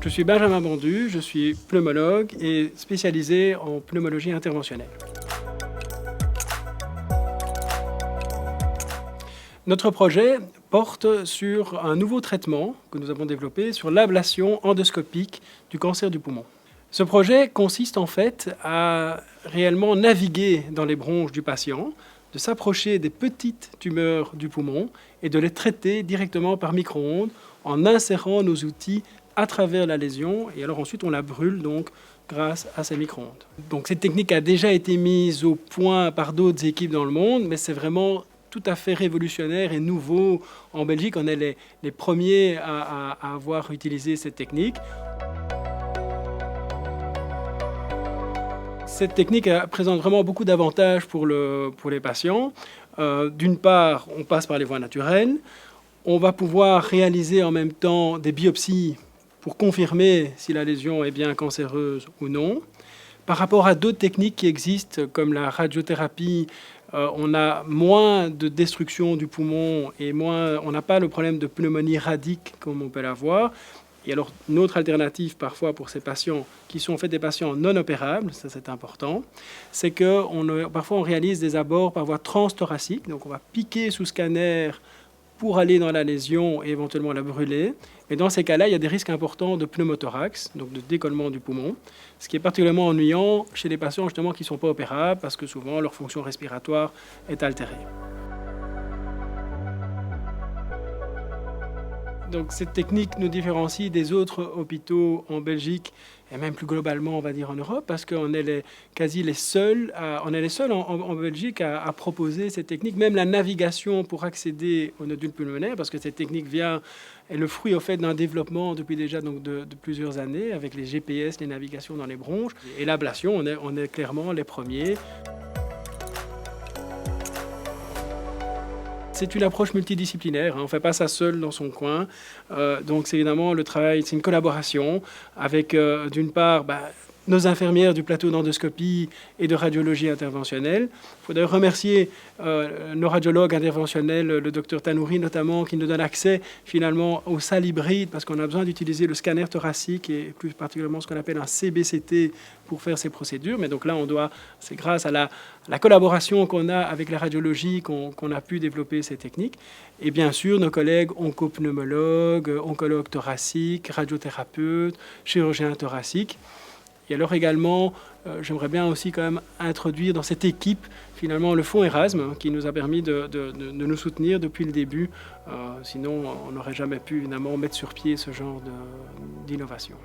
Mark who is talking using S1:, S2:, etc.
S1: Je suis Benjamin Bandu, je suis pneumologue et spécialisé en pneumologie interventionnelle. Notre projet porte sur un nouveau traitement que nous avons développé sur l'ablation endoscopique du cancer du poumon. Ce projet consiste en fait à réellement naviguer dans les bronches du patient, de s'approcher des petites tumeurs du poumon et de les traiter directement par micro-ondes en insérant nos outils à travers la lésion, et alors ensuite on la brûle donc grâce à ces micro-ondes. Donc cette technique a déjà été mise au point par d'autres équipes dans le monde, mais c'est vraiment tout à fait révolutionnaire et nouveau. En Belgique, on est les premiers à avoir utilisé cette technique. Cette technique présente vraiment beaucoup d'avantages pour les patients. D'une part, on passe par les voies naturelles. On va pouvoir réaliser en même temps des biopsies pour confirmer si la lésion est bien cancéreuse ou non. Par rapport à d'autres techniques qui existent, comme la radiothérapie, on a moins de destruction du poumon et on n'a pas le problème de pneumonie radique comme on peut l'avoir. Et alors, une autre alternative parfois pour ces patients qui sont en fait des patients non opérables, ça c'est important, c'est que parfois on réalise des abords par voie transthoracique. Donc on va piquer sous scanner pour aller dans la lésion et éventuellement la brûler. Mais dans ces cas-là, il y a des risques importants de pneumothorax, donc de décollement du poumon, ce qui est particulièrement ennuyant chez les patients justement qui ne sont pas opérables parce que souvent leur fonction respiratoire est altérée. Donc cette technique nous différencie des autres hôpitaux en Belgique et même plus globalement, on va dire, en Europe, parce qu'on est quasi les seuls, en Belgique à proposer cette technique, même la navigation pour accéder aux nodules pulmonaires, parce que cette technique est le fruit au fait d'un développement depuis déjà donc de plusieurs années, avec les GPS, les navigations dans les bronches, et l'ablation, on est clairement les premiers. C'est une approche multidisciplinaire, on ne fait pas ça seul dans son coin. Donc c'est évidemment le travail, c'est une collaboration avec d'une part nos infirmières du plateau d'endoscopie et de radiologie interventionnelle. Il faut d'ailleurs remercier nos radiologues interventionnels, le docteur Tanouri notamment, qui nous donne accès finalement aux salles hybrides parce qu'on a besoin d'utiliser le scanner thoracique et plus particulièrement ce qu'on appelle un CBCT pour faire ces procédures. Mais donc là, c'est grâce à la collaboration qu'on a avec la radiologie qu'on a pu développer ces techniques. Et bien sûr, nos collègues oncopneumologues, oncologues thoraciques, radiothérapeutes, chirurgiens thoraciques. Et alors également, j'aimerais bien aussi quand même introduire dans cette équipe finalement le fonds Erasme qui nous a permis de nous soutenir depuis le début. Sinon, on n'aurait jamais pu évidemment mettre sur pied ce genre d'innovation.